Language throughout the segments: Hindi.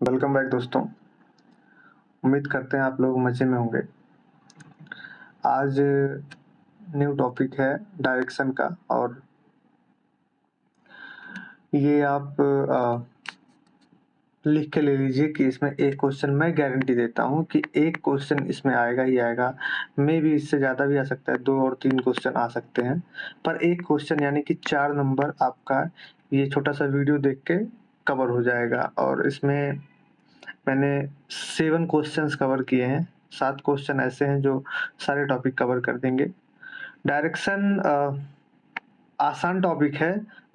वेलकम बैक दोस्तों। उम्मीद करते हैं आप लोग मज़े में होंगे। आज न्यू टॉपिक है डायरेक्शन का और ये आप लिख के ले लीजिए कि इसमें एक क्वेश्चन मैं गारंटी देता हूँ कि एक क्वेश्चन इसमें आएगा ही आएगा। मे भी इससे ज़्यादा भी आ सकता है, 2 और 3 क्वेश्चन आ सकते हैं, पर एक क्वेश्चन यानी कि 4 नंबर आपका ये छोटा-सा वीडियो देख के कवर हो जाएगा। और इसमें मैंने 7 क्वेश्चंस कवर किए हैं। 7 क्वेश्चन ऐसे हैं जो सारे टॉपिक कवर कर देंगे। डायरेक्शन आसान टॉपिक है,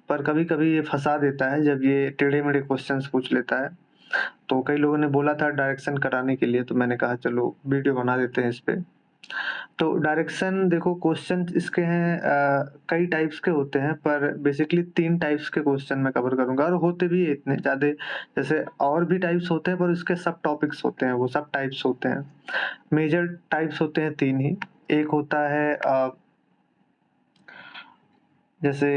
पर कभी-कभी ये फँसा देता है जब ये टेढ़े-मेढ़े क्वेश्चंस पूछ लेता है। तो कई लोगों ने बोला था डायरेक्शन कराने के लिए, तो मैंने कहा चलो वीडियो बना देते हैं इस पे। तो डायरेक्शन देखो, क्वेश्चन इसके हैं कई टाइप्स के होते हैं, पर बेसिकली 3 टाइप्स के क्वेश्चन मैं कवर करूँगा और होते भी इतने ज़्यादा, जैसे और भी टाइप्स होते हैं पर उसके सब टॉपिक्स होते हैं, वो सब टाइप्स होते हैं। मेजर टाइप्स होते हैं 3 ही। एक होता है जैसे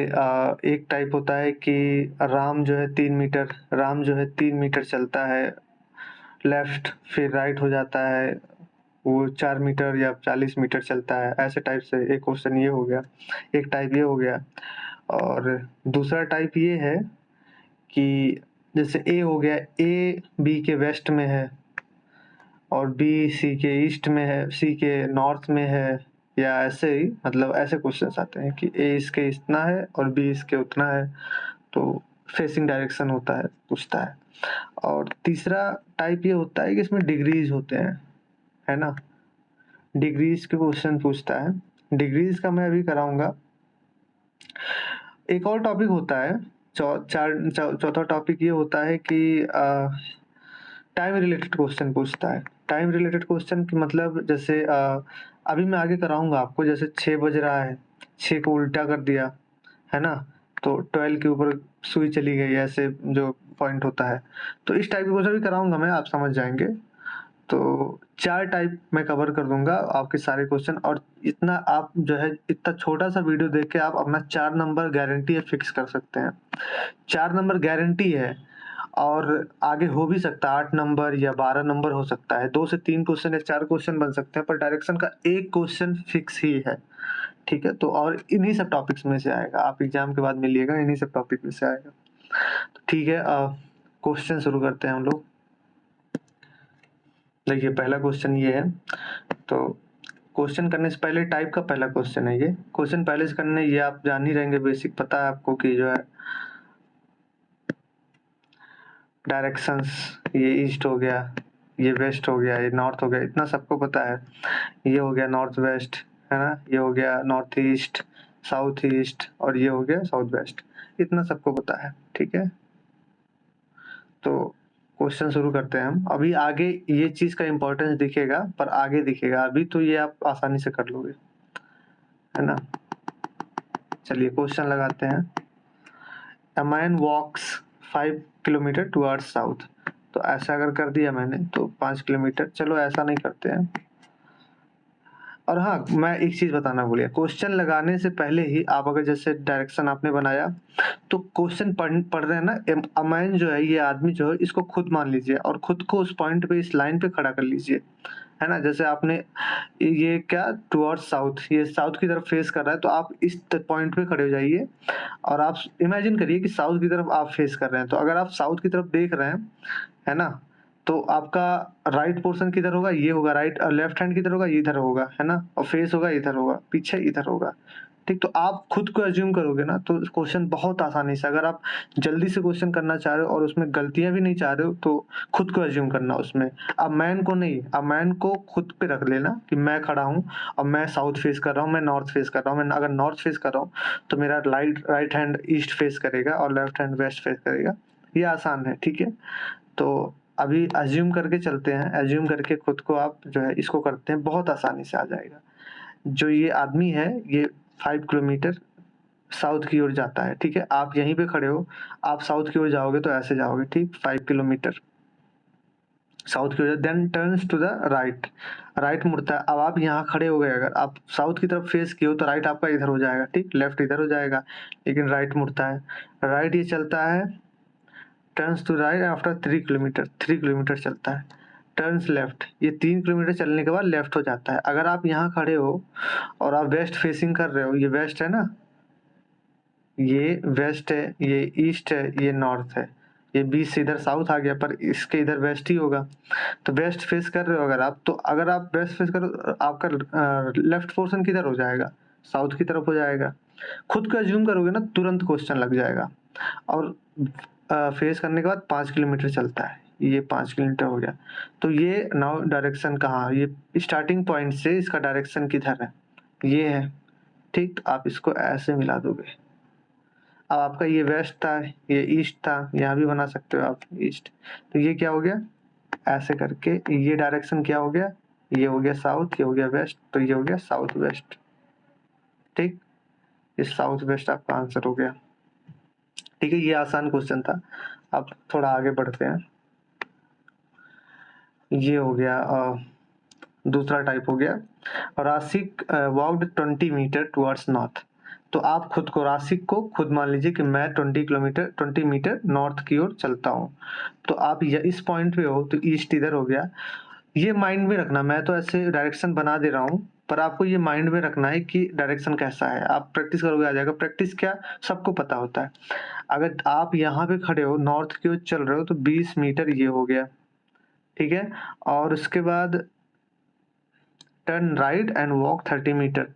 एक टाइप होता है कि राम जो है 3 मीटर चलता है लेफ्ट, फिर राइट हो जाता है, वो 4 मीटर या 40 मीटर चलता है। ऐसे टाइप से एक क्वेश्चन ये हो गया, एक टाइप ये हो गया। और दूसरा टाइप ये है कि जैसे ए हो गया, ए बी के वेस्ट में है और बी सी के ईस्ट में है, सी के नॉर्थ में है, या ऐसे ही मतलब ऐसे क्वेश्चंस आते हैं कि ए इसके इतना है और बी इसके उतना है, तो फेसिंग डायरेक्शन होता है, पूछता है। और तीसरा टाइप ये होता है कि इसमें डिग्रीज होते हैं, है ना, डिग्रीज के क्वेश्चन पूछता है। डिग्रीज का मैं अभी कराऊंगा। एक और टॉपिक होता है, चौथा टॉपिक ये होता है कि टाइम रिलेटेड क्वेश्चन पूछता है। टाइम रिलेटेड क्वेश्चन की मतलब जैसे अभी मैं आगे कराऊंगा आपको, जैसे 6 बज रहा है, 6 को उल्टा कर दिया, है ना, तो 12 के ऊपर सुई चली गई, ऐसे जो पॉइंट होता है। तो इस टाइप के क्वेश्चन भी कराऊंगा मैं, आप समझ जाएंगे। तो 4 टाइप मैं कवर कर दूंगा आपके सारे क्वेश्चन, और इतना आप जो है इतना छोटा सा वीडियो देख के आप अपना 4 नंबर गारंटी है फिक्स कर सकते हैं। 4 नंबर गारंटी है, और आगे हो भी सकता है 8 नंबर या 12 नंबर हो सकता है, 2 से 3 क्वेश्चन या 4 क्वेश्चन बन सकते हैं, पर डायरेक्शन का एक क्वेश्चन फिक्स ही है। ठीक है, तो और इन्हीं सब टॉपिक्स में से आएगा, आप एग्जाम के बाद मिलिएगा, इन्हीं सब टॉपिक में से आएगा। तो ठीक है, क्वेश्चन शुरू करते हैं हम लोग। देखिए पहला क्वेश्चन ये है, तो क्वेश्चन करने से पहले टाइप का पहला क्वेश्चन है ये। क्वेश्चन पहले से करने, ये आप जान ही रहेंगे, बेसिक पता है आपको कि जो है डायरेक्शंस, ये ईस्ट हो गया, ये वेस्ट हो गया, ये नॉर्थ हो गया, इतना सबको पता है। ये हो गया नॉर्थ वेस्ट, है ना, ये हो गया नॉर्थ ईस्ट, साउथ ईस्ट, और ये हो गया साउथ वेस्ट, इतना सबको पता है। ठीक है, तो क्वेश्चन शुरू करते हैं हम। अभी आगे ये चीज का इम्पोर्टेंस दिखेगा, पर आगे दिखेगा, अभी तो ये आप आसानी से कर लोगे, है ना। चलिए क्वेश्चन लगाते हैं। A man walks 5 kilometre towards south. तो ऐसा अगर कर दिया मैंने तो 5 किलोमीटर, चलो ऐसा नहीं करते हैं। और हाँ, मैं एक चीज बताना भूल गया, क्वेश्चन लगाने से पहले ही आप अगर जैसे डायरेक्शन आपने बनाया, तो क्वेश्चन पढ़ रहे हैं ना, अमैन जो है, ये आदमी जो है, इसको खुद मान लीजिए और खुद को उस पॉइंट पे, इस लाइन पे खड़ा कर लीजिए, है ना। जैसे आपने ये क्या, टुवर्ड्स साउथ, ये साउथ की तरफ फेस कर रहा है, तो आप इस पॉइंट पे खड़े हो जाइए और आप इमेजिन करिए कि साउथ की तरफ आप फेस कर रहे हैं। तो अगर आप साउथ की तरफ देख रहे हैं, है ना, तो आपका राइट पोर्शन किधर होगा, ये होगा राइट, और लेफ्ट हैंड किधर होगा, इधर होगा, है ना, और फेस होगा इधर होगा, पीछे इधर होगा। ठीक, तो आप खुद को एज्यूम करोगे ना, तो क्वेश्चन बहुत आसानी से, अगर आप जल्दी से क्वेश्चन करना चाह रहे हो और उसमें गलतियां भी नहीं चाह रहे हो, तो खुद को एज्यूम करना उसमें। अब मैन को नहीं, अब मैन को खुद पे रख लेना कि मैं खड़ा हूँ और मैं साउथ फेस कर रहा हूँ, मैं नॉर्थ फेस कर रहा हूँ। मैं अगर नॉर्थ फेस कर रहा हूँ तो मेरा राइट हैंड ईस्ट फेस करेगा और लेफ्ट हैंड वेस्ट फेस करेगा। ये आसान है, ठीक है। तो अभी अज्यूम करके चलते हैं, अज्यूम करके खुद को आप जो है इसको करते हैं, बहुत आसानी से आ जाएगा। जो ये आदमी है, ये 5 किलोमीटर साउथ की ओर जाता है, ठीक है। आप यहीं पे खड़े हो, आप साउथ की ओर जाओगे तो ऐसे जाओगे, ठीक, 5 किलोमीटर साउथ की ओर, then turns to the right, right मुड़ता है। अब आप यहाँ खड़े हो गए, अगर आप साउथ की तरफ फेस किए हो तो राइट आपका इधर हो जाएगा, ठीक, लेफ्ट इधर हो जाएगा, लेकिन राइट मुड़ता है, राइट ये चलता है turns to right after 3 kilometre, 3 kilometre चलता है। टर्न्स लेफ्ट, ये 3 किलोमीटर चलने के बाद लेफ्ट हो जाता है। अगर आप यहाँ खड़े हो और आप वेस्ट फेसिंग कर रहे हो, ये वेस्ट है ना, ये वेस्ट है, ये ईस्ट है, ये नॉर्थ है, ये बीच से इधर साउथ आ गया, पर इसके इधर वेस्ट ही होगा। तो वेस्ट फेस कर रहे हो अगर आप, तो अगर आप वेस्ट फेस करो, आपका लेफ्ट पोर्शन किधर हो जाएगा, साउथ की तरफ हो जाएगा। खुद को एज्यूम करोगे ना, तुरंत क्वेश्चन लग जाएगा। और फेस करने के बाद 5 किलोमीटर चलता है, ये 5 किलोमीटर हो गया। तो ये नाउ डायरेक्शन कहाँ, ये स्टार्टिंग पॉइंट से इसका डायरेक्शन किधर है, ये है। ठीक, तो आप इसको ऐसे मिला दोगे। अब आपका ये वेस्ट था, ये ईस्ट था, यहाँ भी बना सकते हो आप ईस्ट। तो ये क्या हो गया, ऐसे करके ये डायरेक्शन क्या हो गया, ये हो गया साउथ, ये हो गया वेस्ट, तो ये हो गया साउथ वेस्ट। ठीक, ये साउथ वेस्ट आपका आंसर हो गया। ठीक है, ये आसान क्वेश्चन था। अब थोड़ा आगे बढ़ते हैं। ये हो गया दूसरा टाइप हो गया, राशिक वॉकड 20 मीटर टुवर्ड्स नॉर्थ। तो आप खुद को, राशिक को खुद मान लीजिए कि मैं 20 मीटर नॉर्थ की ओर चलता हूँ। तो आप इस पॉइंट पे हो, तो ईस्ट इधर हो गया। ये माइंड में रखना, मैं तो ऐसे डायरेक्शन बना दे रहा हूँ, पर आपको ये माइंड में रखना है कि डायरेक्शन कैसा है। आप प्रैक्टिस करोगे आ जाएगा। प्रैक्टिस क्या, सबको पता होता है। अगर आप यहाँ पे खड़े हो, नॉर्थ की ओर चल रहे हो, तो 20 मीटर ये हो गया। ठीक है, और उसके बाद turn right and walk 30 metre.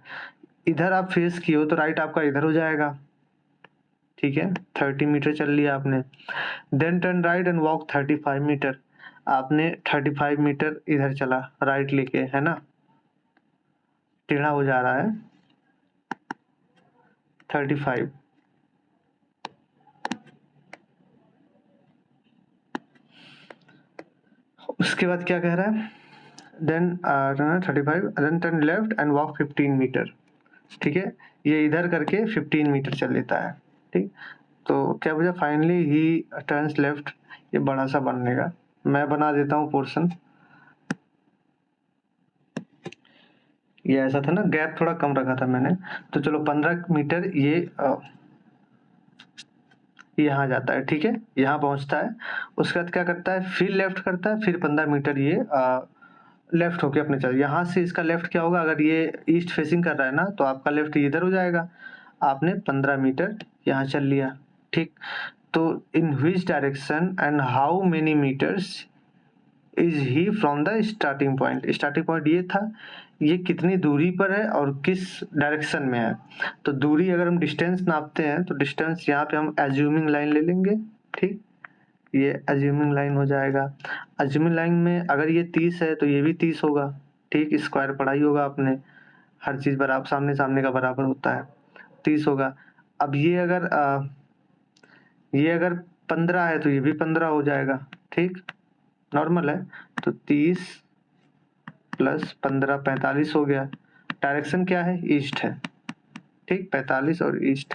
इधर आप फेस किए हो तो राइट आपका इधर हो जाएगा। ठीक है, 30 मीटर चल लिया आपने। Then turn right and walk 35 metre. आपने 35 मीटर इधर चला राइट लेके, है ना, टेढ़ा हो जा रहा है 35। उसके बाद क्या कह रहा है, then 35, then turn left and walk 15 metre. ठीक है, ये इधर करके 15 मीटर चल लेता है। ठीक, तो क्या बचा, फाइनली ही टर्न्स लेफ्ट। ये बड़ा सा बनने का, मैं बना देता हूँ पोर्शन। ये ऐसा था ना, गैप थोड़ा कम रखा था मैंने। तो चलो 15 मीटर ये यहाँ जाता है। ठीक है, यहाँ पहुंचता है। उसके बाद क्या करता है, फिर लेफ्ट करता है, फिर 15 मीटर ये लेफ्ट होके अपने चल। यहाँ से इसका लेफ्ट क्या होगा, अगर ये ईस्ट फेसिंग कर रहा है ना, तो आपका लेफ्ट इधर हो जाएगा। आपने 15 मीटर यहाँ चल लिया। ठीक, तो in which direction and how many metres is he from the starting point. Starting point ये था, ये कितनी दूरी पर है और किस डायरेक्शन में है। तो दूरी अगर हम डिस्टेंस नापते हैं, तो डिस्टेंस यहाँ पे हम एज्यूमिंग लाइन ले लेंगे। ठीक, ये एज्यूमिंग लाइन हो जाएगा। एज्यूमिंग लाइन में अगर ये 30 है तो ये भी 30 होगा। ठीक, स्क्वायर पढ़ाई होगा आपने, हर चीज बराबर, सामने सामने का बराबर होता है, 30 होगा। अब ये अगर 15 है तो ये भी 15 हो जाएगा। ठीक, नॉर्मल है। तो 30 प्लस 15 45 हो गया। डायरेक्शन क्या है, ईस्ट है। ठीक, 45 और ईस्ट।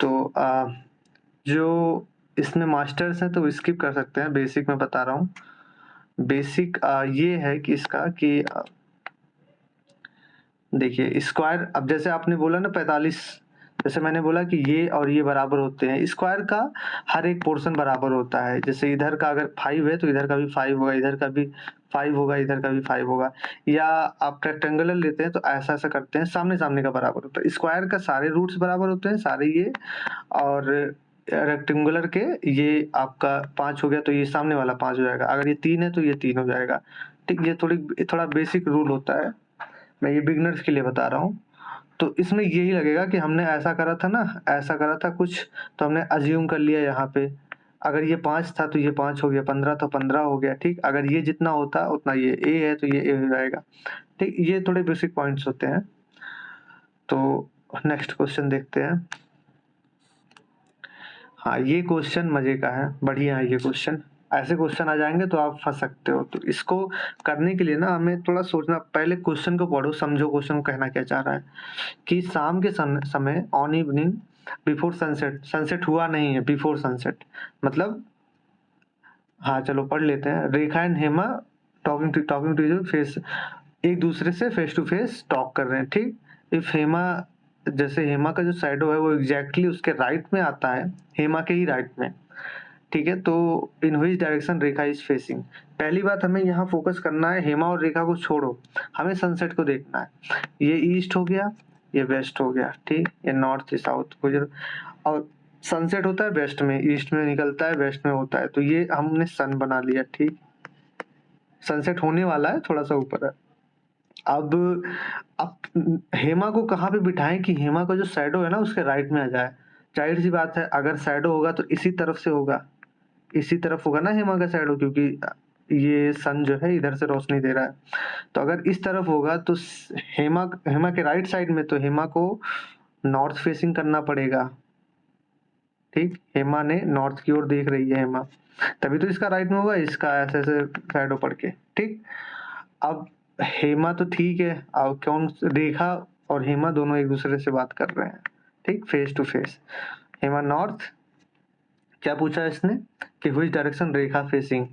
तो जो इसमें मास्टर्स है तो स्किप कर सकते हैं, बेसिक में बता रहा हूँ। बेसिक ये है कि इसका कि देखिए स्क्वायर, अब जैसे आपने बोला ना 45, जैसे मैंने बोला कि ये और ये बराबर होते हैं। स्क्वायर का हर एक पोर्शन बराबर होता है। जैसे इधर का अगर 5 है तो इधर का भी 5 होगा, इधर का भी 5 होगा, इधर का भी 5 होगा। या आप रेक्टेंगुलर लेते हैं तो ऐसा ऐसा करते हैं, सामने सामने का बराबर होता है। स्क्वायर का सारे रूट्स बराबर होते हैं, सारे ये। और रेक्टेंगुलर के ये आपका 5 हो गया तो ये सामने वाला 5 हो जाएगा। अगर ये 3 है तो ये 3 हो जाएगा। ठीक, ये थोड़ा बेसिक रूल होता है, मैं ये बिगनर्स के लिए बता रहा हूँ। तो इसमें यही लगेगा कि हमने ऐसा करा था ना, ऐसा करा था कुछ, तो हमने अज्यूम कर लिया यहाँ पे। अगर ये 5 था तो ये 5 हो गया, 15 तो 15 हो गया। ठीक, अगर ये जितना होता उतना ये ए है तो ये ए हो जाएगा। ठीक, ये थोड़े बेसिक पॉइंट्स होते हैं। तो नेक्स्ट क्वेश्चन देखते हैं। हाँ, ये क्वेश्चन मजे का है, बढ़िया है ये क्वेश्चन। ऐसे क्वेश्चन आ जाएंगे तो आप फंस सकते हो। तो इसको करने के लिए ना हमें थोड़ा सोचना, पहले क्वेश्चन को पढ़ो, समझो क्वेश्चन को कहना क्या चाह रहा है। कि शाम के समय on evening before sunset, sunset हुआ नहीं है, बिफोर सनसेट मतलब, हाँ चलो पढ़ लेते हैं। Rekha and Hema talking to face, एक दूसरे से फेस टू फेस टॉक कर रहे हैं। ठीक, इफ हेमा, जैसे हेमा का जो शैडो है वो एग्जैक्टली उसके राइट में आता है, हेमा के ही राइट में। ठीक है, तो in which direction Rekha is facing. पहली बात हमें यहाँ फोकस करना है, हेमा और रेखा को छोड़ो, हमें सनसेट को देखना है। ये ईस्ट हो गया, ये वेस्ट हो गया, ठीक, ये नॉर्थ, ये साउथ गुजर, और सनसेट होता है वेस्ट में, ईस्ट में निकलता है, वेस्ट में होता है, तो ये हमने सन बना लिया, ठीक। सनसेट होने वाला है, थोड़ा सा ऊपर है। अब हेमा को कहाँ पे बिठाएं कि हेमा का जो शैडो है ना उसके राइट में आ जाए। जाहिर सी बात है, अगर शैडो होगा तो इसी तरफ से होगा, इसी तरफ होगा ना हेमा का शैडो, क्योंकि ये सन जो है इधर से रोशनी दे रहा है। तो अगर इस तरफ होगा तो हेमा हेमा के राइट साइड में, तो हेमा को नॉर्थ फेसिंग करना पड़ेगा, ठीक। हेमा ने नॉर्थ की ओर देख रही है हेमा, तभी तो इसका राइट में होगा, इसका ऐसे ऐसे शैडो पड़ के, ठीक। अब हेमा तो ठीक है, अब कौन, रेखा और हेमा दोनों एक दूसरे से बात कर रहे हैं, ठीक, face to face. Hema north, क्या पूछा इसने कि व्हिच डायरेक्शन रेखा फेसिंग।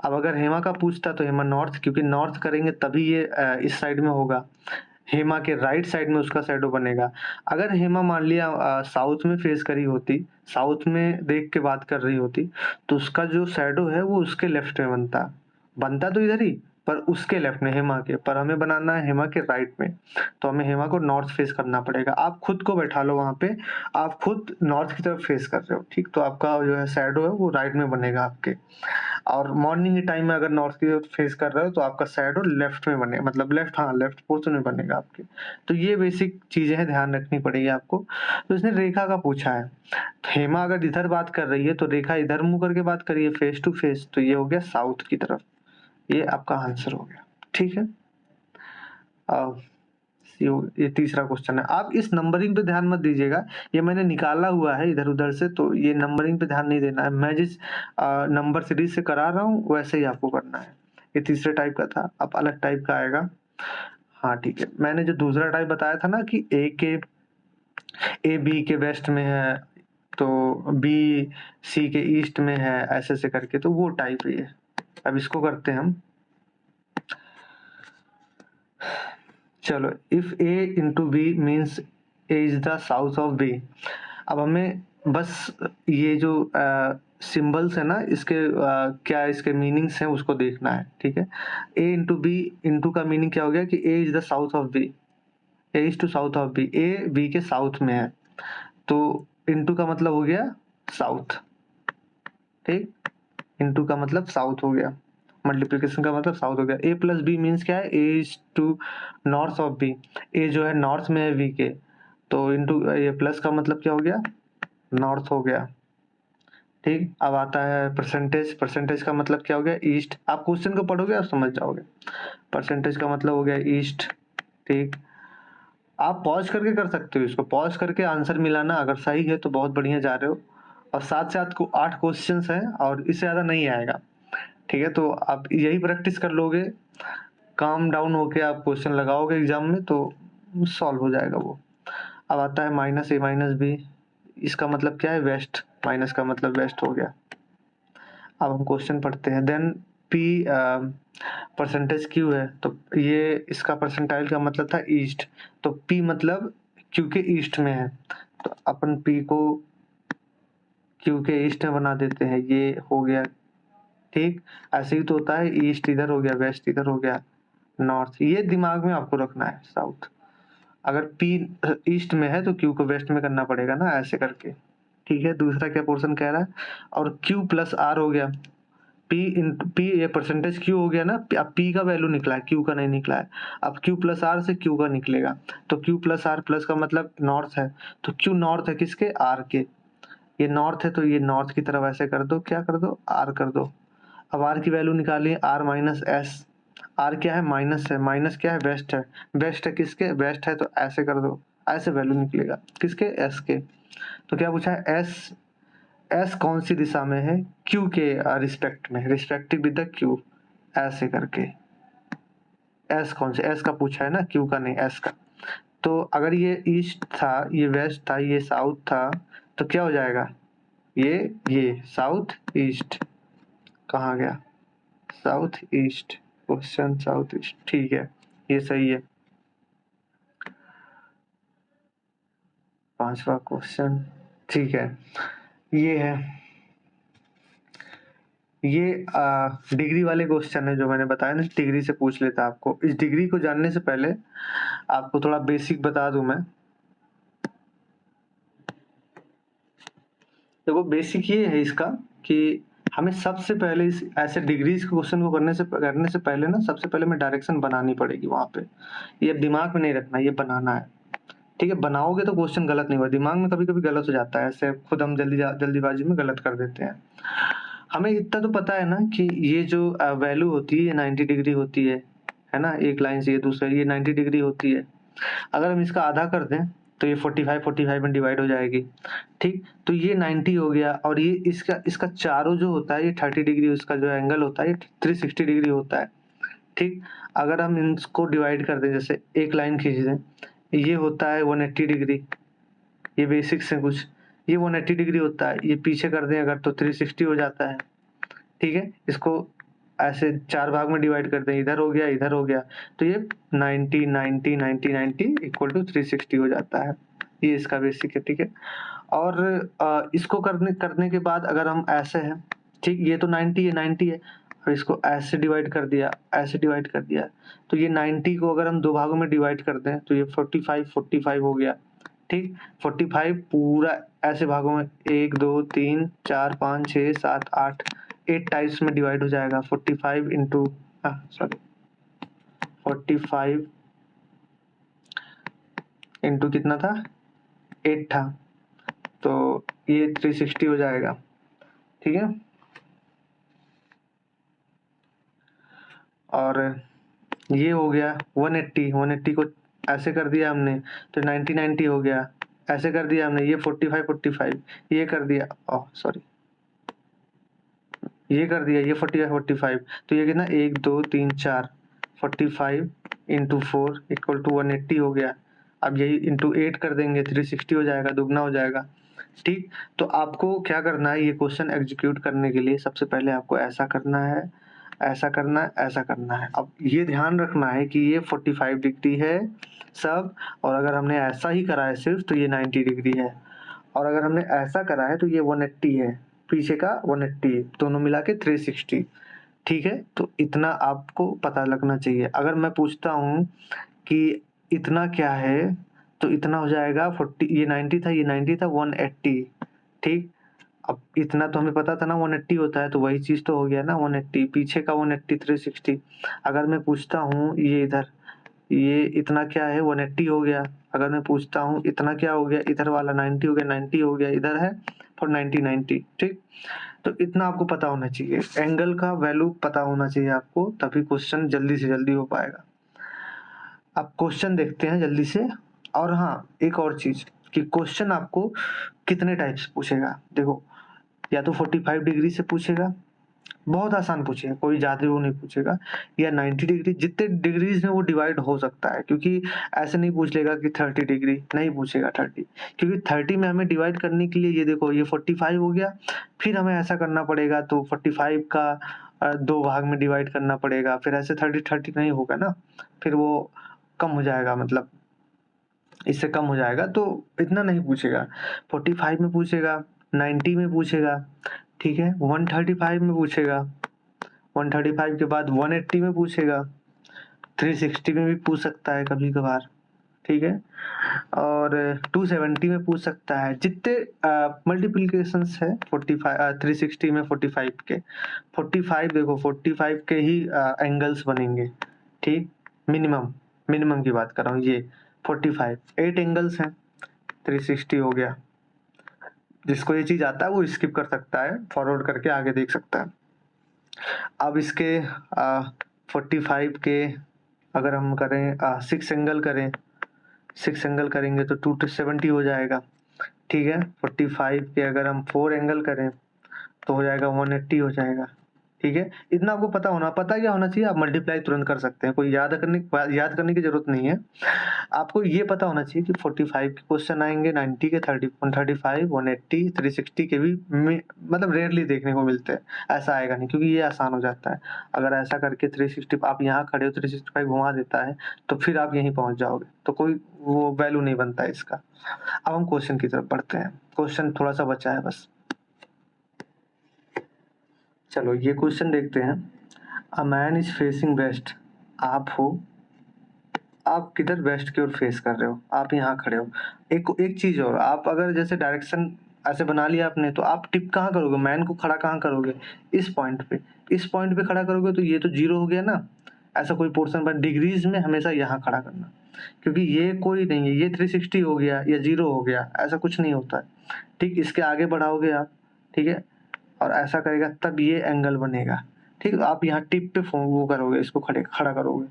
अब अगर हेमा का पूछता तो हेमा नॉर्थ, क्योंकि नॉर्थ करेंगे तभी ये इस साइड में होगा, हेमा के राइट साइड में उसका शैडो बनेगा। अगर हेमा मान लिया साउथ में फेस करी होती, साउथ में देख के बात कर रही होती, तो उसका जो शैडो है वो उसके लेफ्ट में बनता, बनता तो इधर ही, पर उसके लेफ्ट में, हेमा के, पर हमें बनाना है हेमा के राइट में, तो हमें हेमा को नॉर्थ फेस करना पड़ेगा। आप खुद को बैठा लो वहां पे, आप खुद नॉर्थ की तरफ फेस कर रहे हो, ठीक, तो आपका जो है शैडो है वो राइट में बनेगा आपके। और मॉर्निंग के टाइम में अगर नॉर्थ की तरफ फेस कर रहे हो तो आपका शैडो लेफ्ट में बने, मतलब लेफ्ट, हाँ, लेफ्ट पोर्शन में बनेगा आपके। तो ये बेसिक चीजें हैं, ध्यान रखनी पड़ेगी आपको। तो इसने रेखा का पूछा है, तो हेमा अगर इधर बात कर रही है तो रेखा इधर मुंह करके बात कर रही है, फेस टू फेस, तो ये हो गया साउथ की तरफ, ये आपका आंसर हो गया, ठीक है। अब ये तीसरा क्वेश्चन है। आप इस नंबरिंग पे ध्यान मत दीजिएगा, ये मैंने निकाला हुआ है इधर उधर से, तो ये नंबरिंग पे ध्यान नहीं देना है, मैं जिस नंबर सीरीज से करा रहा हूँ वैसे ही आपको करना है। ये तीसरे टाइप का था, अब अलग टाइप का आएगा। हाँ ठीक है, मैंने जो दूसरा टाइप बताया था ना कि ए बी के वेस्ट में है, तो बी सी के ईस्ट में है, ऐसे ऐसे करके, तो वो टाइप है ये। अब इसको करते हैं हम। चलो, if A into B means A is the south of B. अब हमें बस ये जो सिंबल्स है ना, इसके क्या इसके मीनिंग्स हैं उसको देखना है, ठीक है। ए इंटू बी, इंटू का मीनिंग क्या हो गया कि A is the south of B, A is to south of B, A B के साउथ में है, तो इंटू का मतलब हो गया साउथ, ठीक, इंटू का मतलब साउथ हो गया, मल्टीप्लीकेशन का मतलब साउथ हो गया। ए प्लस बी मीन्स क्या है, A is to north of B, A जो है नॉर्थ में है बी के, तो इंटू ये प्लस का मतलब क्या हो गया, नॉर्थ हो गया, ठीक। अब आता है परसेंटेज, परसेंटेज का मतलब क्या हो गया, ईस्ट। आप क्वेश्चन को पढ़ोगे आप समझ जाओगे, परसेंटेज का मतलब हो गया ईस्ट, ठीक। आप पॉज करके कर सकते हो इसको, पॉज करके आंसर मिलाना, अगर सही है तो बहुत बढ़िया जा रहे हो, और साथ साथ को 8 क्वेश्चन हैं और इससे ज्यादा नहीं आएगा, ठीक है। तो आप यही प्रैक्टिस कर लोगे, काम डाउन होके आप क्वेश्चन लगाओगे एग्जाम में तो सॉल्व हो जाएगा वो। अब आता है माइनस ए माइनस बी, इसका मतलब क्या है, वेस्ट, माइनस का मतलब वेस्ट हो गया। अब हम क्वेश्चन पढ़ते हैं। देन पी परसेंटेज क्यू है, तो ये इसका परसेंटाइल का मतलब था ईस्ट, तो पी मतलब क्यू के ईस्ट में है, तो अपन पी को क्यू के ईस्ट में बना देते हैं, ये हो गया, ठीक। ऐसे ही तो होता है, ईस्ट इधर हो गया, वेस्ट इधर हो गया, नॉर्थ, ये दिमाग में आपको रखना है, साउथ। अगर पी ईस्ट में है तो क्यू को वेस्ट में करना पड़ेगा ना, ऐसे करके, ठीक है। दूसरा क्या पोर्शन कह रहा है, और क्यू प्लस आर हो गया, पी इंटू पी, ये परसेंटेज क्यू हो गया ना, अब पी का वैल्यू निकला है, क्यू का नहीं निकला है। अब क्यू प्लस आर से क्यू का निकलेगा, तो क्यू प्लस आर, प्लस का मतलब नॉर्थ है, तो क्यू नॉर्थ है किसके, आर के, ये नॉर्थ है तो ये नॉर्थ की तरफ ऐसे कर दो, क्या कर दो, आर कर दो। अब आर की वैल्यू निकालिए, आर माइनस एस, आर क्या है, माइनस है, माइनस क्या है, वेस्ट है, वेस्ट है किसके, वेस्ट है, तो ऐसे कर दो, ऐसे वैल्यू निकलेगा किसके, एस के। तो क्या पूछा है, एस, एस कौन सी दिशा में है, क्यू के रिस्पेक्ट में, रिस्पेक्टिव विद द क्यू, ऐसे करके। एस कौन से, एस का पूछा है ना, क्यू का नहीं, एस का। तो अगर ये ईस्ट था, ये वेस्ट था, ये साउथ था, तो क्या हो जाएगा, ये साउथ ईस्ट, कहाँ गया, south east, question south east, ठीक है, ये सही है। पांचवा क्वेश्चन, ठीक है, ये है ये डिग्री वाले क्वेश्चन है जो मैंने बताया ना, डिग्री से पूछ लेता आपको। इस डिग्री को जानने से पहले आपको थोड़ा बेसिक बता दूं मैं। देखो बेसिक ये है इसका कि हमें सबसे पहले इस ऐसे डिग्रीज के क्वेश्चन को करने से पहले ना, सबसे पहले में डायरेक्शन बनानी पड़ेगी वहां पे। ये दिमाग में नहीं रखना, ये बनाना है। ठीक है, बनाओगे तो क्वेश्चन गलत नहीं होगा। दिमाग में कभी कभी गलत हो जाता है, ऐसे खुद हम जल्दीबाजी में गलत कर देते हैं। हमें इतना तो पता है ना कि ये जो वैल्यू होती है 90 डिग्री होती है ना। एक लाइन से ये दूसरा, ये 90 डिग्री होती है। अगर हम इसका आधा कर दें तो ये 45 में डिवाइड हो जाएगी। ठीक, तो ये 90 हो गया, और ये इसका इसका चारों जो होता है ये 30 डिग्री, इसका जो एंगल होता है ये 360 डिग्री होता है। ठीक, अगर हम इसको डिवाइड कर दें, जैसे एक लाइन खींच दें, ये होता है 180 डिग्री। ये बेसिक्स है कुछ, ये 180 डिग्री होता है। ये पीछे कर दें अगर तो 360 हो जाता है। ठीक है, इसको ऐसे 4 भाग में डिवाइड कर दें, इधर हो गया, इधर हो गया, तो ये 90 90 90 90 इक्वल टू 360 हो जाता है। ये इसका बेसिक है। ठीक है, और इसको करने करने के बाद अगर हम ऐसे है, ठीक, ये तो 90 है, 90 है, और इसको ऐसे डिवाइड कर दिया, ऐसे डिवाइड कर दिया, तो ये 90 को अगर हम 2 भागों में डिवाइड कर दें तो ये 45 हो गया। ठीक, 45 पूरा ऐसे भागों में 1 2 3 4 5 6 7 8 8 टाइप्स में डिवाइड हो जाएगा। 45 इंटू सॉरी 45 इंटू कितना था, 8 था, तो ये 360 हो जाएगा। ठीक है, और ये हो गया 180, 180 को ऐसे कर दिया हमने तो 90 90 हो गया। ऐसे कर दिया हमने, ये 45 45 ये कर दिया, सॉरी ये कर दिया, ये 45 45, तो ये कितना 1 2 3 4 45 इंटू 4 इक्वल टू 180 हो गया। अब यही इंटू 8 कर देंगे, 360 हो जाएगा, दुगना हो जाएगा। ठीक, तो आपको क्या करना है, ये क्वेश्चन एग्जीक्यूट करने के लिए सबसे पहले आपको ऐसा करना है, ऐसा करना है, ऐसा करना है। अब ये ध्यान रखना है कि ये 45 डिग्री है सब, और अगर हमने ऐसा ही करा है सिर्फ तो ये 90 डिग्री है, और अगर हमने ऐसा करा है तो ये 180 है, पीछे का 180, दोनों मिला के 360। ठीक है, तो इतना आपको पता लगना चाहिए। अगर मैं पूछता हूँ कि इतना क्या है, तो इतना हो जाएगा 40, ये 90 था, ये 90 था, 180। ठीक, अब इतना तो हमें पता था ना 180 होता है, तो वही चीज तो हो गया ना 180, पीछे का 180 360। अगर मैं पूछता हूँ ये इधर, ये इतना क्या है, 180 हो गया। अगर मैं पूछता हूँ इतना क्या हो गया, इधर वाला 90 हो गया, 90 हो गया, इधर है फॉर 90 90। ठीक, तो इतना आपको पता होना चाहिए, एंगल का वैल्यू पता होना चाहिए आपको, तभी क्वेश्चन जल्दी से जल्दी हो पाएगा। अब क्वेश्चन देखते हैं जल्दी से। और हाँ, एक और चीज कि क्वेश्चन आपको कितने टाइप से पूछेगा। देखो, या तो 45 डिग्री से पूछेगा, बहुत आसान पूछेगा, कोई ज्यादा वो नहीं पूछेगा, या 90 डिग्री, जितने डिग्रीज में वो डिवाइड हो सकता है, क्योंकि ऐसे नहीं पूछ लेगा कि 30 डिग्री, नहीं पूछेगा 30, क्योंकि 30 में हमें डिवाइड करने के लिए, ये देखो ये 45 हो गया, फिर हमें ऐसा करना पड़ेगा, तो 45 का 2 भाग में डिवाइड करना पड़ेगा, फिर ऐसे 30 30 नहीं होगा ना, फिर वो कम हो जाएगा, मतलब इससे कम हो जाएगा, तो इतना नहीं पूछेगा। 45 में पूछेगा, 90 में पूछेगा, ठीक है, 135 में पूछेगा, 135 के बाद 180 में पूछेगा, 360 में भी पूछ सकता है कभी कभार। ठीक है, और 270 में पूछ सकता है। जितने मल्टीप्लीकेशंस है 45 360 में 45 के, 45 देखो 45 के ही एंगल्स बनेंगे। ठीक, मिनिमम मिनिमम की बात कर रहा हूँ, ये 45 8 एंगल्स हैं, 360 हो गया। जिसको ये चीज आता है वो स्किप कर सकता है, फॉरवर्ड करके आगे देख सकता है। अब इसके 45 के अगर हम करें 6 एंगल करें, 6 एंगल करेंगे तो 270 हो जाएगा। ठीक है, 45 के अगर हम 4 एंगल करें तो हो जाएगा 180 हो जाएगा। ठीक है, इतना आपको पता क्या होना चाहिए, आप मल्टीप्लाई तुरंत कर सकते हैं, कोई याद करने की जरूरत नहीं है। आपको ये पता होना चाहिए कि 45 के क्वेश्चन आएंगे, 90 के, 30 135 180 360 के भी मतलब रेयरली देखने को मिलते हैं। ऐसा आएगा नहीं, क्योंकि ये आसान हो जाता है। अगर ऐसा करके 360 आप यहाँ खड़े हो, 365 घुमा देता है, तो फिर आप यहीं पहुंच जाओगे, तो कोई वो वैल्यू नहीं बनता है इसका। अब हम क्वेश्चन की तरफ बढ़ते हैं, क्वेश्चन थोड़ा सा बचा है बस। चलो ये क्वेश्चन देखते हैं। A man is facing west, आप हो, आप किधर वेस्ट की ओर फेस कर रहे हो, आप यहाँ खड़े हो। एक एक चीज और, आप अगर जैसे डायरेक्शन ऐसे बना लिया आपने, तो आप टिप कहाँ करोगे, मैन को खड़ा कहाँ करोगे, इस पॉइंट पे। इस पॉइंट पे खड़ा करोगे तो ये तो जीरो हो गया ना, ऐसा कोई पोर्शन पर डिग्रीज में हमेशा यहाँ खड़ा करना, क्योंकि ये कोई नहीं है, ये 360 हो गया या जीरो हो गया, ऐसा कुछ नहीं होता है। ठीक, इसके आगे बढ़ाओगे आप, ठीक है, और ऐसा करेगा तब ये एंगल बनेगा। ठीक, आप यहाँ टिप पे वो करोगे, इसको खड़ा करोगे।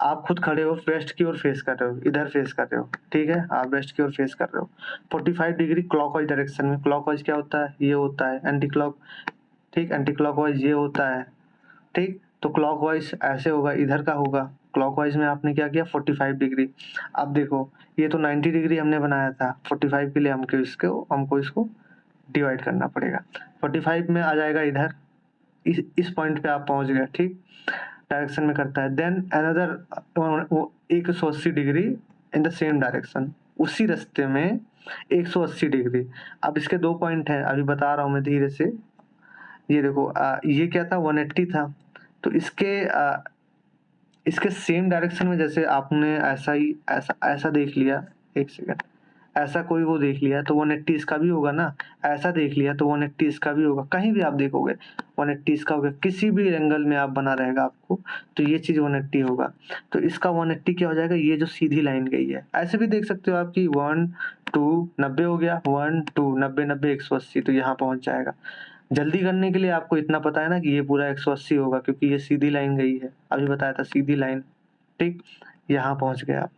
आप खुद खड़े हो, वेस्ट की ओर फेस कर रहे हो, इधर फेस कर रहे हो, ठीक है, आप वेस्ट की ओर फेस कर रहे हो 45 डिग्री क्लॉकवाइज डायरेक्शन में। क्लॉकवाइज क्या होता है, ये होता है एंटी क्लॉक, ठीक, एंटी क्लॉकवाइज ये होता है, ठीक। तो क्लॉकवाइज ऐसे होगा, इधर का होगा, क्लॉकवाइज में आपने क्या किया 45 डिग्री। अब देखो ये तो 90 डिग्री हमने बनाया था, 45 के लिए हमको इसको डिवाइड करना पड़ेगा। 45 में आ जाएगा इधर, इस पॉइंट पे आप पहुंच गए, ठीक, डायरेक्शन में करता है। Then another 180 degree in the same direction, उसी रास्ते में 180 डिग्री। अब इसके दो पॉइंट हैं, अभी बता रहा हूँ मैं धीरे से। ये देखो ये क्या था, 180 था, तो इसके सेम डायरेक्शन में, जैसे आपने ऐसा ही ऐसा ऐसा देख लिया, एक सेकंड, ऐसा कोई वो देख लिया तो 180 इसका भी होगा ना, ऐसा देख लिया तो 180 इसका भी होगा, कहीं भी आप देखोगे 180 इसका होगा, किसी भी एंगल में आप बना रहेगा आपको, तो ये चीज 180 होगा। तो इसका 180 क्या हो जाएगा, ये जो सीधी लाइन गई है, ऐसे भी देख सकते हो आपकी 1 2 90 हो गया, 1 2 90 90 180, तो यहाँ पहुंच जाएगा। जल्दी करने के लिए आपको इतना पता है ना कि ये पूरा 180 होगा, क्योंकि ये सीधी लाइन गई है, अभी बताया था सीधी लाइन, ठीक, यहाँ पहुंच गए आप।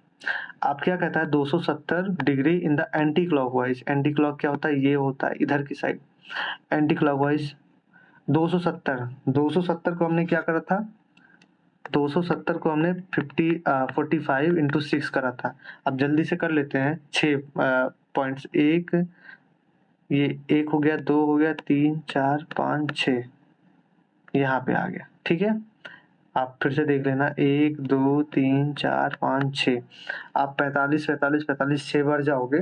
आप क्या कहता है 270 degree in the anti clockwise. Anti clock क्या होता है, ये होता है इधर की साइड, एंटी क्लॉकवाइज 270 को हमने क्या करा था, 270 को हमने 45 इंटू 6 करा था। अब जल्दी से कर लेते हैं, 6 पॉइंट्स, एक, ये एक हो गया, दो हो गया, 3 4 5 6, यहाँ पे आ गया, ठीक है। आप फिर से देख लेना, 1 2 3 4 5 6, आप 45 45 45 6 बार जाओगे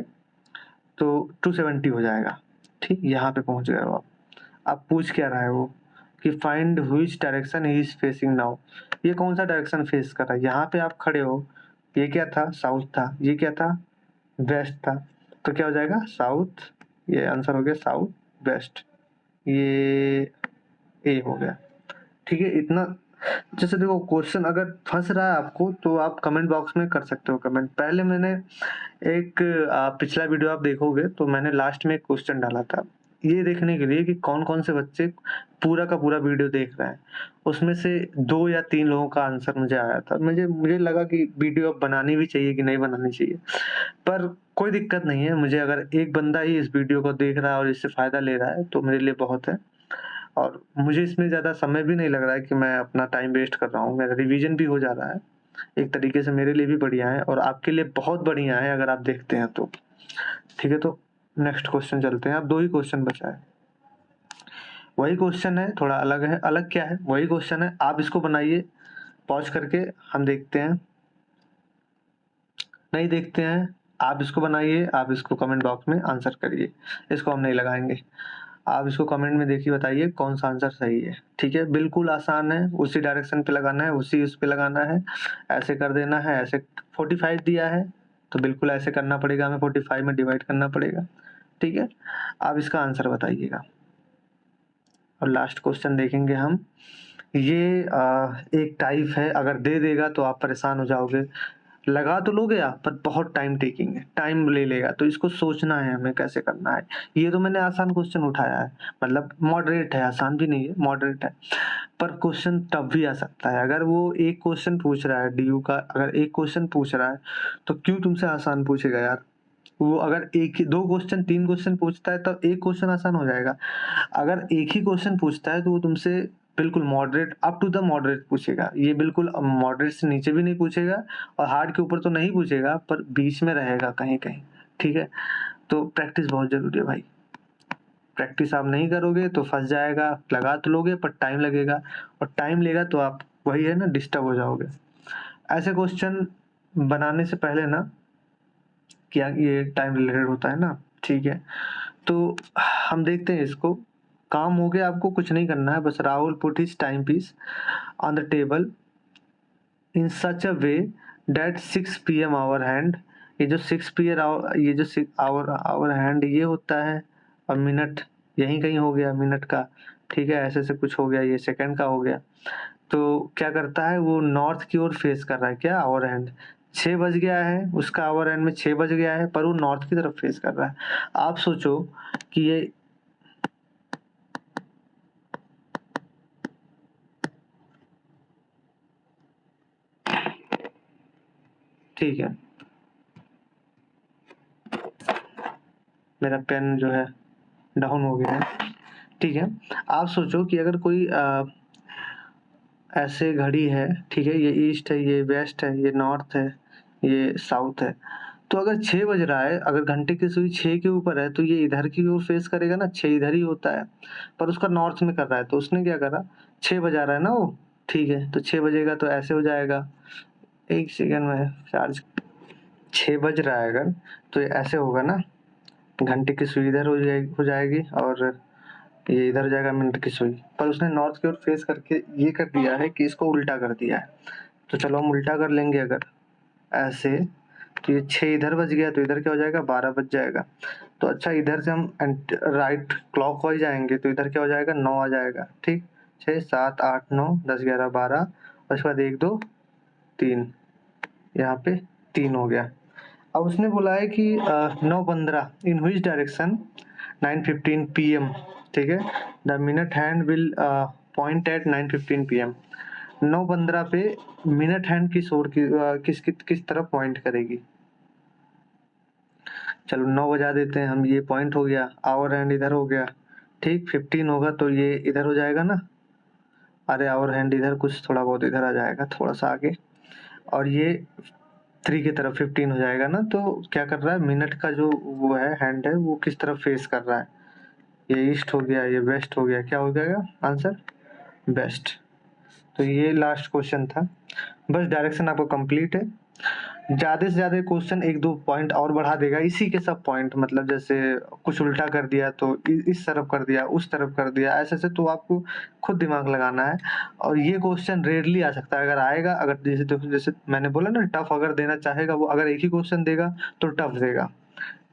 तो 270 हो जाएगा, ठीक, यहाँ पे पहुंच गए हो आप। अब पूछ क्या रहा है वो, कि find which direction he is facing now, ये कौन सा डायरेक्शन फेस कर रहा है, यहाँ पे आप खड़े हो, ये क्या था, साउथ था, ये क्या था, वेस्ट था, तो क्या हो जाएगा साउथ, ये आंसर हो गया साउथ वेस्ट, ये ए हो गया, ठीक है। इतना, जैसे देखो क्वेश्चन अगर फंस रहा है आपको तो आप कमेंट बॉक्स में कर सकते हो कमेंट। पहले मैंने एक पिछला वीडियो आप देखोगे तो मैंने लास्ट में एक क्वेश्चन डाला था, ये देखने के लिए कि कौन कौन से बच्चे पूरा का पूरा वीडियो देख रहे हैं। उसमें से 2 या 3 लोगों का आंसर मुझे आया था। मुझे लगा कि वीडियो अब बनानी भी चाहिए कि नहीं बनानी चाहिए, पर कोई दिक्कत नहीं है, मुझे अगर एक बंदा ही इस वीडियो को देख रहा है और इससे फायदा ले रहा है तो मेरे लिए बहुत है। और मुझे इसमें ज़्यादा समय भी नहीं लग रहा है कि मैं अपना टाइम वेस्ट कर रहा हूँ, मेरा रिवीजन भी हो जा रहा है, एक तरीके से मेरे लिए भी बढ़िया है और आपके लिए बहुत बढ़िया है अगर आप देखते हैं तो, ठीक है। तो नेक्स्ट क्वेश्चन चलते हैं, अब 2 ही क्वेश्चन बचा है, वही क्वेश्चन है, थोड़ा अलग है, अलग क्या है, वही क्वेश्चन है, आप इसको बनाइए पॉज करके, हम देखते हैं, नहीं देखते हैं, आप इसको बनाइए, आप इसको कमेंट बॉक्स में आंसर करिए, इसको हम नहीं लगाएंगे, आप इसको कमेंट में देखिए, बताइए कौन सा आंसर सही है, ठीक है। बिल्कुल आसान है, उसी डायरेक्शन पे लगाना है, उसी उस पे लगाना है, ऐसे कर देना है, ऐसे 45 दिया है तो बिल्कुल ऐसे करना पड़ेगा, हमें 45 में डिवाइड करना पड़ेगा, ठीक है। आप इसका आंसर बताइएगा। और लास्ट क्वेश्चन देखेंगे हम, ये एक टाइप है, अगर दे देगा तो आप परेशान हो जाओगे, लगा तो लोगे आप पर बहुत टाइम टेकिंग है, टाइम ले लेगा, तो इसको सोचना है हमें कैसे करना है। ये तो मैंने आसान क्वेश्चन उठाया है, मतलब मॉडरेट है, आसान भी नहीं है, मॉडरेट है, पर क्वेश्चन तब भी आ सकता है। अगर वो एक क्वेश्चन पूछ रहा है डीयू का, अगर एक क्वेश्चन पूछ रहा है तो क्यों तुमसे आसान पूछेगा यार, वो अगर एक ही 2 क्वेश्चन 3 क्वेश्चन पूछता है तब एक क्वेश्चन आसान हो जाएगा, अगर एक ही क्वेश्चन पूछता है तो वो तुमसे बिल्कुल moderate, up to the moderate पूछेगा, ये बिल्कुल मॉडरेट से नीचे भी नहीं पूछेगा और हार्ड के ऊपर तो नहीं पूछेगा, पर बीच में रहेगा कहीं कहीं, ठीक है। तो प्रैक्टिस बहुत जरूरी है भाई, प्रैक्टिस आप नहीं करोगे तो फंस जाएगा, लगा तो लोगे पर टाइम लगेगा, और टाइम लेगा तो आप वही है ना, डिस्टर्ब हो जाओगे। ऐसे क्वेश्चन बनाने से पहले ना, क्या ये टाइम रिलेटेड होता है ना, ठीक है। तो हम देखते हैं इसको, काम हो गया, आपको कुछ नहीं करना है, बस Rahul put his time piece on the table in such a way that 6 PM hour hand. ये जो 6 PM ये जो आवर आवर हैंड ये होता है, और मिनट यहीं कहीं हो गया मिनट का, ठीक है, ऐसे ऐसे कुछ हो गया, ये सेकंड का हो गया। तो क्या करता है वो नॉर्थ की ओर फेस कर रहा है, क्या आवर हैंड 6 बज गया है, उसका आवर हैंड में 6 बज गया है, पर वो नॉर्थ की तरफ फेस कर रहा है। आप सोचो कि ये ठीक है, मेरा पेन जो है डाउन हो गया है, ठीक है। आप सोचो कि अगर कोई ऐसे घड़ी है, ठीक है, ये ईस्ट है, ये वेस्ट है, ये नॉर्थ है, ये साउथ है, तो अगर 6 बज रहा है, अगर घंटे की सुई 6 के ऊपर है, तो ये इधर की ओर फेस करेगा ना, 6 इधर ही होता है, पर उसका नॉर्थ में कर रहा है, तो उसने क्या करा, 6 बजा रहा है ना वो, ठीक है, तो 6 बजेगा तो ऐसे हो जाएगा, 1 सेकंड में चार्ज, 6 बज रहा है अगर, तो ये ऐसे होगा ना, घंटे की सुई इधर हो जाएगी और ये इधर हो जाएगा मिनट की सुई, पर उसने नॉर्थ की ओर फेस करके ये कर दिया है कि इसको उल्टा कर दिया है। तो चलो हम उल्टा कर लेंगे, अगर ऐसे, तो ये 6 इधर बज गया, तो इधर क्या हो जाएगा, 12 बज जाएगा। तो अच्छा, इधर से हम राइट क्लॉकवाइज जाएंगे, तो इधर क्या हो जाएगा, 9 आ जाएगा, ठीक, 6 7 8 9 10 11 12, उसके बाद 1 2 3, यहाँ पे 3 हो गया। अब उसने बोला है कि 9:15 इन व्हिच डायरेक्शन 9:15 PM, ठीक है, the minute hand will point at 9:15 PM। 9:15 पे मिनट हैंड किस ओर की किस तरफ पॉइंट करेगी। चलो 9 बजा देते हैं हम, ये पॉइंट हो गया, आवर हैंड इधर हो गया, ठीक, 15 होगा तो ये इधर हो जाएगा ना, अरे आवर हैंड इधर कुछ थोड़ा बहुत इधर आ जाएगा, थोड़ा सा आगे, और ये 3 की तरफ 15 हो जाएगा ना। तो क्या कर रहा है, मिनट का जो वो है हैंड है, वो किस तरफ फेस कर रहा है, ये ईस्ट हो गया, ये वेस्ट हो गया, क्या हो जाएगा आंसर, वेस्ट। तो ये लास्ट क्वेश्चन था, बस डायरेक्शन आपको कंप्लीट है। ज़्यादा से ज़्यादा क्वेश्चन 1-2 पॉइंट और बढ़ा देगा, इसी के सब पॉइंट, मतलब जैसे कुछ उल्टा कर दिया तो इस तरफ कर दिया, उस तरफ कर दिया, ऐसे-ऐसे, तो आपको खुद दिमाग लगाना है। और ये क्वेश्चन रेयरली आ सकता है, अगर आएगा, अगर जैसे मैंने बोला ना, टफ अगर देना चाहेगा वो, अगर एक ही क्वेश्चन देगा तो टफ देगा,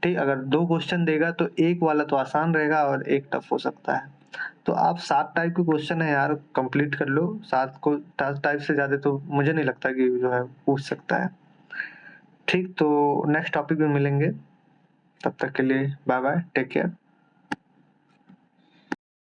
ठीक, अगर 2 क्वेश्चन देगा तो एक वाला तो आसान रहेगा और एक टफ हो सकता है। तो आप 7 टाइप के क्वेश्चन है यार, कंप्लीट कर लो, 7 टाइप से ज़्यादा तो मुझे नहीं लगता कि जो है पूछ सकता है। ठीक, तो नेक्स्ट टॉपिक में मिलेंगे, तब तक के लिए बाय बाय, टेक केयर।